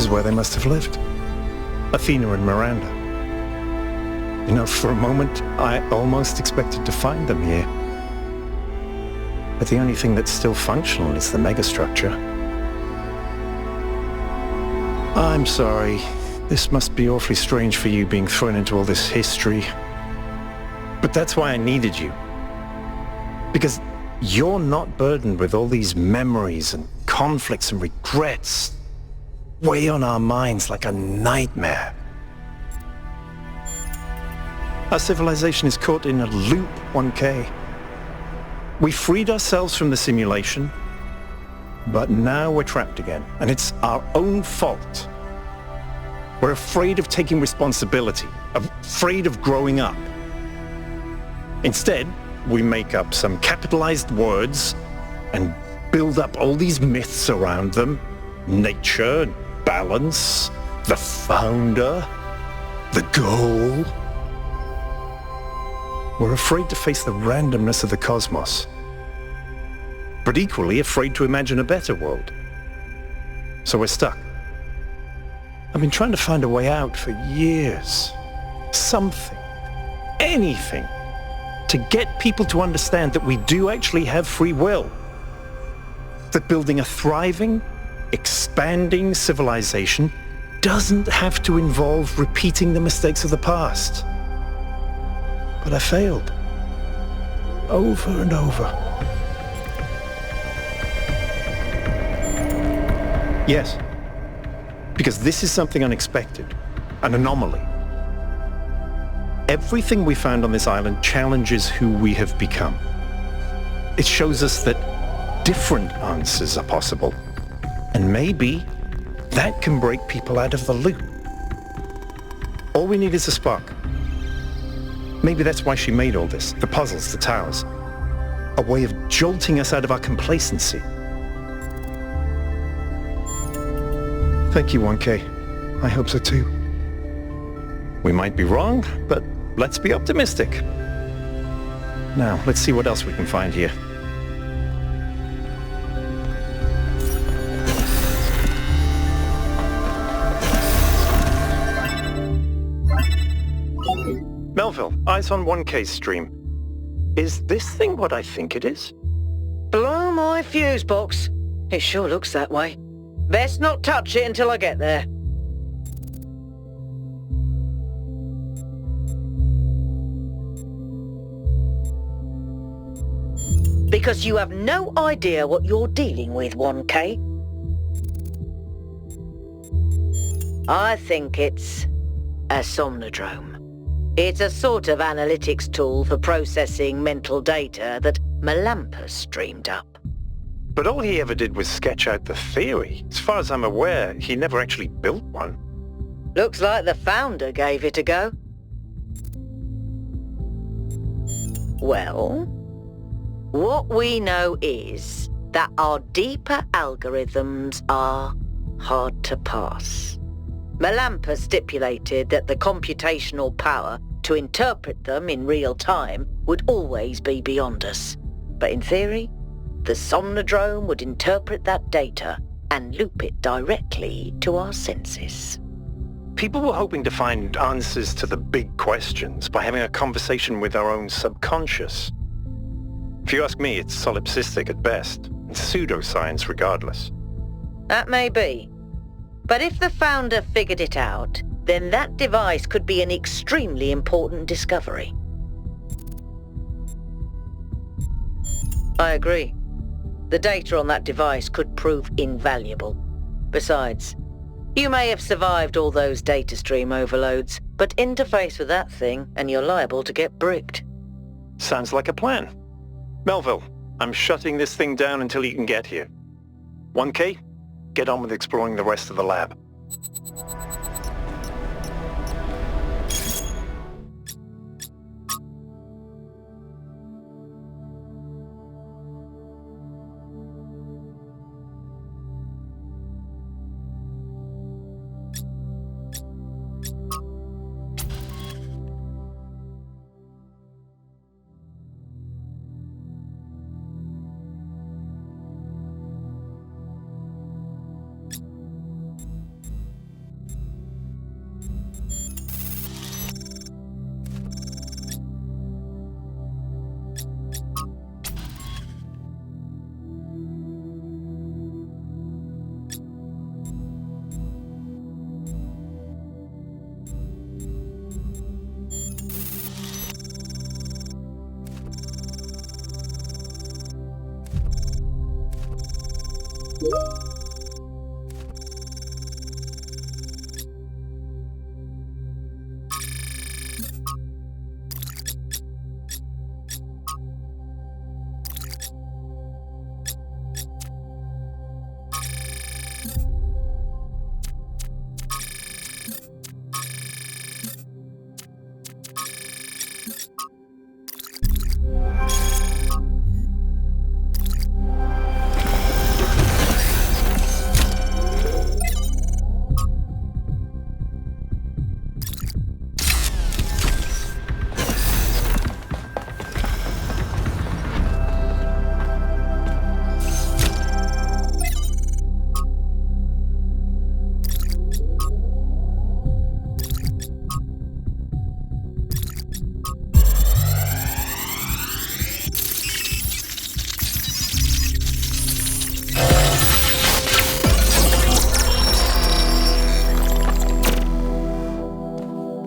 is where they must have lived. Athena and Miranda. You know, for a moment, I almost expected to find them here. But the only thing that's still functional is the megastructure. I'm sorry. This must be awfully strange for you being thrown into all this history. But that's why I needed you. Because you're not burdened with all these memories and conflicts and regrets weigh on our minds like a nightmare. Our civilization is caught in a loop, 1K. We freed ourselves from the simulation, but now we're trapped again, and it's our own fault. We're afraid of taking responsibility, afraid of growing up. Instead, we make up some capitalized words and build up all these myths around them. Nature, balance, the founder, the goal. We're afraid to face the randomness of the cosmos, but equally afraid to imagine a better world. So we're stuck. I've been trying to find a way out for years. Something, anything, to get people to understand that we do actually have free will. That building a thriving, expanding civilization doesn't have to involve repeating the mistakes of the past. But I failed. Over and over. Yes. Because this is something unexpected. An anomaly. Everything we found on this island challenges who we have become. It shows us that different answers are possible. And maybe that can break people out of the loop. All we need is a spark. Maybe that's why she made all this, the puzzles, the towers. A way of jolting us out of our complacency. Thank you, 1K. I hope so too. We might be wrong, but let's be optimistic. Now, let's see what else we can find here. Melville, eyes on 1K's stream. Is this thing what I think it is? Blow my fuse box. It sure looks that way. Best not touch it until I get there. Because you have no idea what you're dealing with, 1K. I think it's a somnodrome. It's a sort of analytics tool for processing mental data that Melampus streamed up. But all he ever did was sketch out the theory. As far as I'm aware, he never actually built one. Looks like the founder gave it a go. Well, what we know is that our deeper algorithms are hard to pass. Melampus stipulated that the computational power to interpret them in real time would always be beyond us. But in theory, the somnodrome would interpret that data and loop it directly to our senses. People were hoping to find answers to the big questions by having a conversation with our own subconscious. If you ask me, it's solipsistic at best, and pseudoscience regardless. That may be. But if the founder figured it out, then that device could be an extremely important discovery. I agree. The data on that device could prove invaluable. Besides, you may have survived all those data stream overloads, but interface with that thing and you're liable to get bricked. Sounds like a plan. Melville, I'm shutting this thing down until you can get here. 1K, get on with exploring the rest of the lab.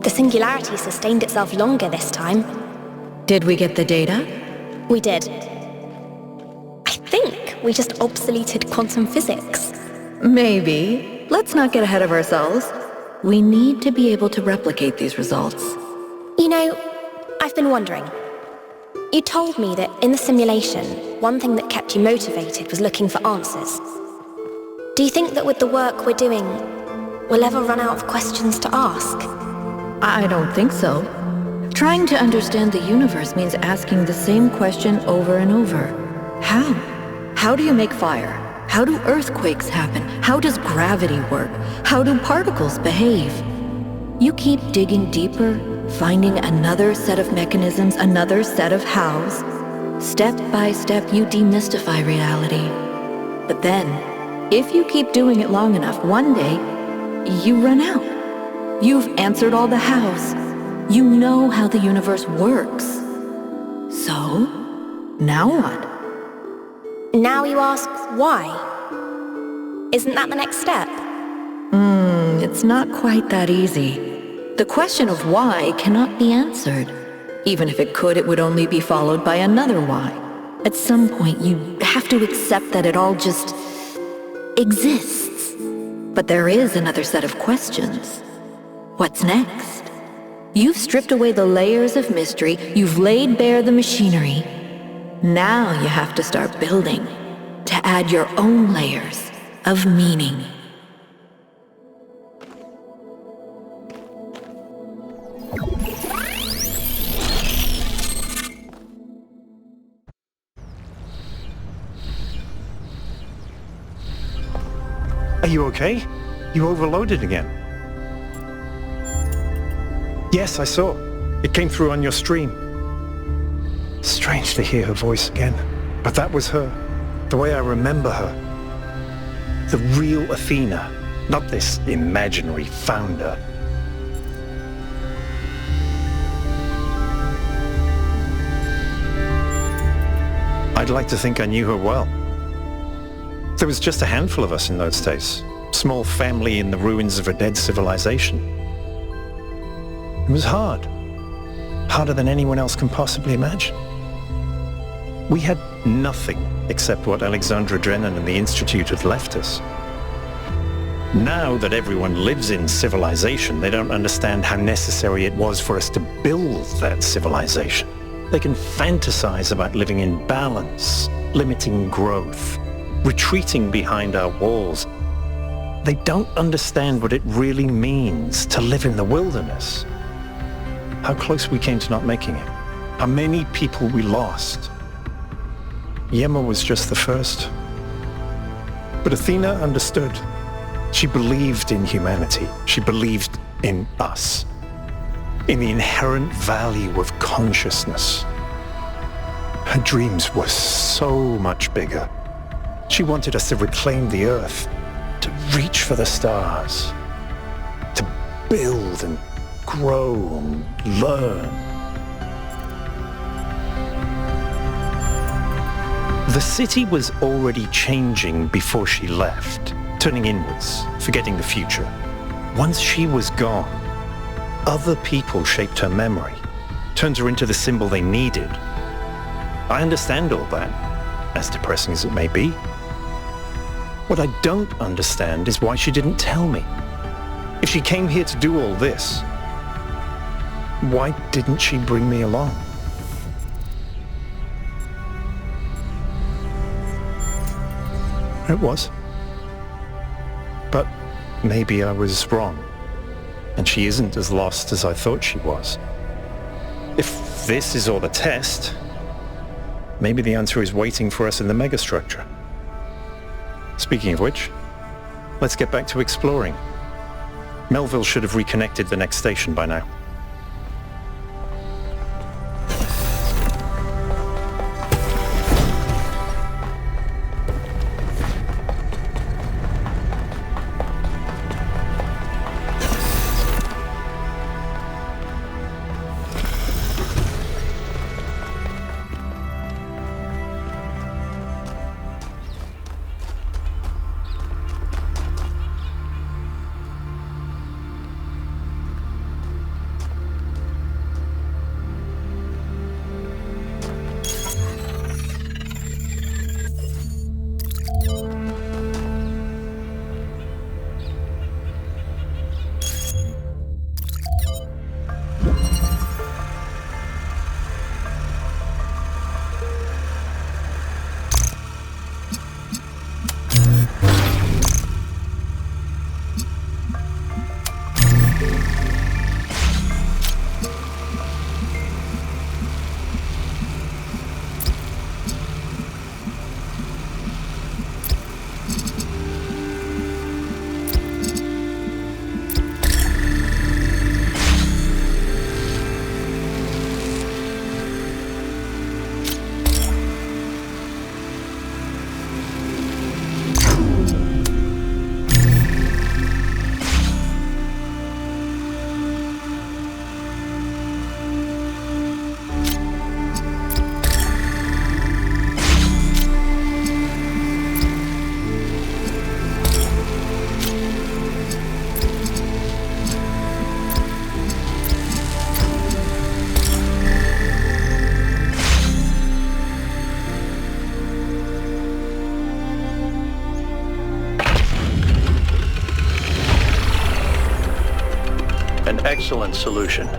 The singularity sustained itself longer this time. Did we get the data? We did. I think we just obsoleted quantum physics. Maybe. Let's not get ahead of ourselves. We need to be able to replicate these results. You know, I've been wondering. You told me that in the simulation, one thing that kept you motivated was looking for answers. Do you think that with the work we're doing, we'll ever run out of questions to ask? I don't think so. Trying to understand the universe means asking the same question over and over. How? How do you make fire? How do earthquakes happen? How does gravity work? How do particles behave? You keep digging deeper, finding another set of mechanisms, another set of hows. Step by step, you demystify reality. But then, if you keep doing it long enough, one day, you run out. You've answered all the hows. You know how the universe works. So, now what? Now you ask why? Isn't that the next step? It's not quite that easy. The question of why cannot be answered. Even if it could, it would only be followed by another why. At some point, you have to accept that it all just exists. But there is another set of questions. What's next? You've stripped away the layers of mystery, you've laid bare the machinery. Now you have to start building, to add your own layers of meaning. Are you okay? You overloaded again. Yes, I saw. It came through on your stream. Strange to hear her voice again. But that was her. The way I remember her. The real Athena. Not this imaginary founder. I'd like to think I knew her well. There was just a handful of us in those days. Small family in the ruins of a dead civilization. It was hard. Harder than anyone else can possibly imagine. We had nothing except what Alexandra Drennan and the Institute had left us. Now that everyone lives in civilization, they don't understand how necessary it was for us to build that civilization. They can fantasize about living in balance, limiting growth, retreating behind our walls. They don't understand what it really means to live in the wilderness. How close we came to not making it. How many people we lost. Yema was just the first. But Athena understood. She believed in humanity. She believed in us. In the inherent value of consciousness. Her dreams were so much bigger. She wanted us to reclaim the earth, to reach for the stars, to build and grow and learn. The city was already changing before she left, turning inwards, forgetting the future. Once she was gone, other people shaped her memory, turned her into the symbol they needed. I understand all that, as depressing as it may be. What I don't understand is why she didn't tell me. If she came here to do all this, why didn't she bring me along? It was. But maybe I was wrong, and she isn't as lost as I thought she was. If this is all a test, maybe the answer is waiting for us in the megastructure. Speaking of which, let's get back to exploring. Melville should have reconnected the next station by now. An excellent solution.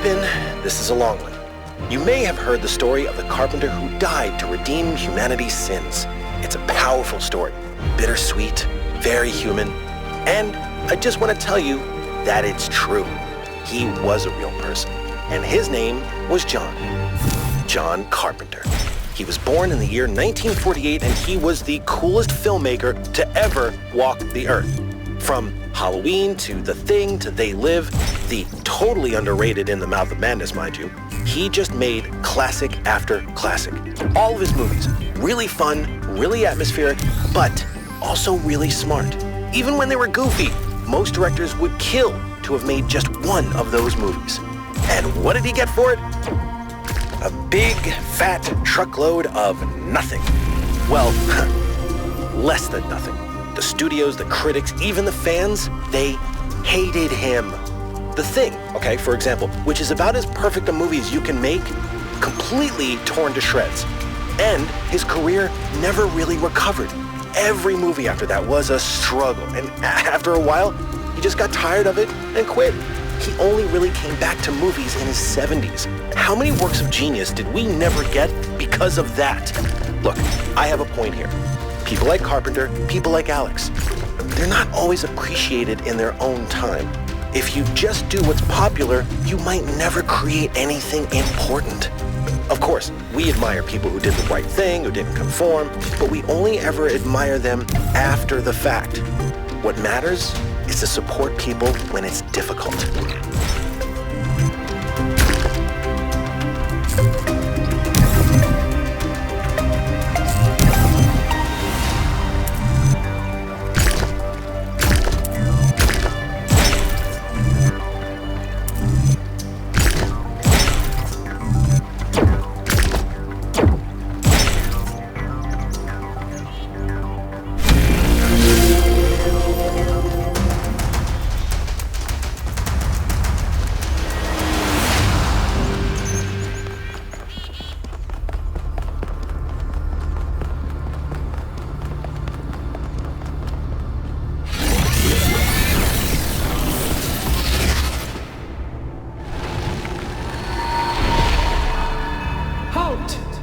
strap in, this is a long one. You may have heard the story of the carpenter who died to redeem humanity's sins. It's a powerful story, bittersweet, very human, and I just want to tell you that it's true. He was a real person, and his name was John. John Carpenter. He was born in the year 1948, and he was the coolest filmmaker to ever walk the earth. From Halloween to The Thing to They Live, the totally underrated In the Mouth of Madness, mind you, he just made classic after classic. All of his movies, really fun, really atmospheric, but also really smart. Even when they were goofy, most directors would kill to have made just one of those movies. And what did he get for it? A big, fat truckload of nothing. Well, less than nothing. The studios, the critics, even the fans, they hated him. The Thing, okay, for example, which is about as perfect a movie as you can make, completely torn to shreds. And his career never really recovered. Every movie after that was a struggle, and after a while, he just got tired of it and quit. He only really came back to movies in his 70s. How many works of genius did we never get because of that? Look, I have a point here. People like Carpenter, people like Alex, they're not always appreciated in their own time. If you just do what's popular, you might never create anything important. Of course, we admire people who did the right thing, who didn't conform, but we only ever admire them after the fact. What matters is to support people when it's difficult.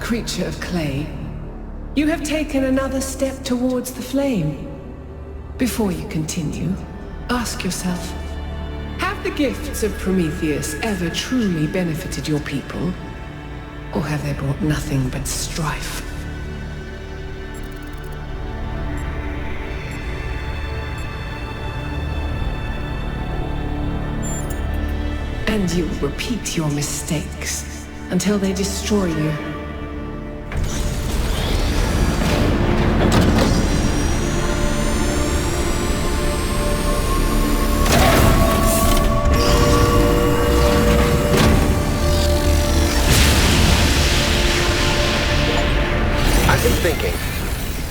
Creature of clay, you have taken another step towards the flame. Before you continue, ask yourself, have the gifts of Prometheus ever truly benefited your people? Or have they brought nothing but strife? And you will repeat your mistakes until they destroy you.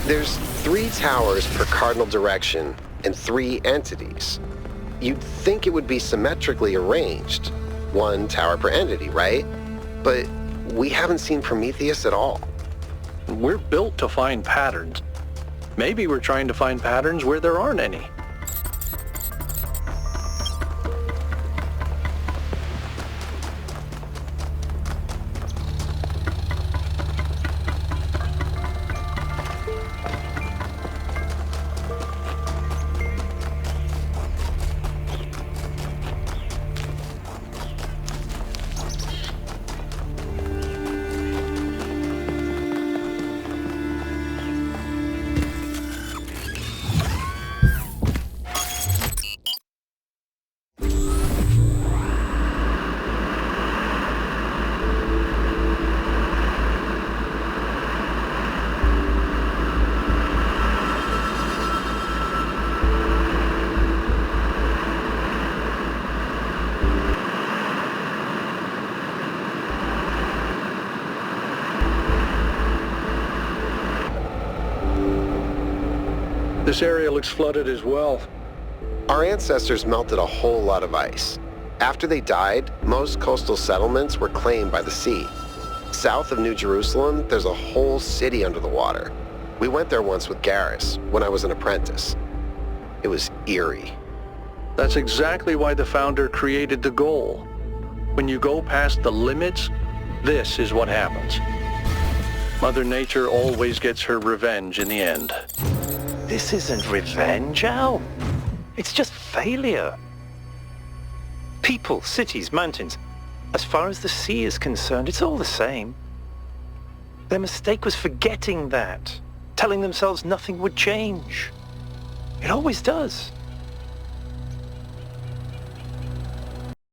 There's 3 towers per cardinal direction and 3 entities. You'd think it would be symmetrically arranged, 1 tower per entity, right? But we haven't seen Prometheus at all. We're built to find patterns. Maybe we're trying to find patterns where there aren't any. This area looks flooded as well. Our ancestors melted a whole lot of ice. After they died, most coastal settlements were claimed by the sea. South of New Jerusalem, there's a whole city under the water. We went there once with Garrus when I was an apprentice. It was eerie. That's exactly why the founder created the goal. When you go past the limits, this is what happens. Mother Nature always gets her revenge in the end. This isn't revenge, Al. It's just failure. People, cities, mountains. As far as the sea is concerned, it's all the same. Their mistake was forgetting that, telling themselves nothing would change. It always does.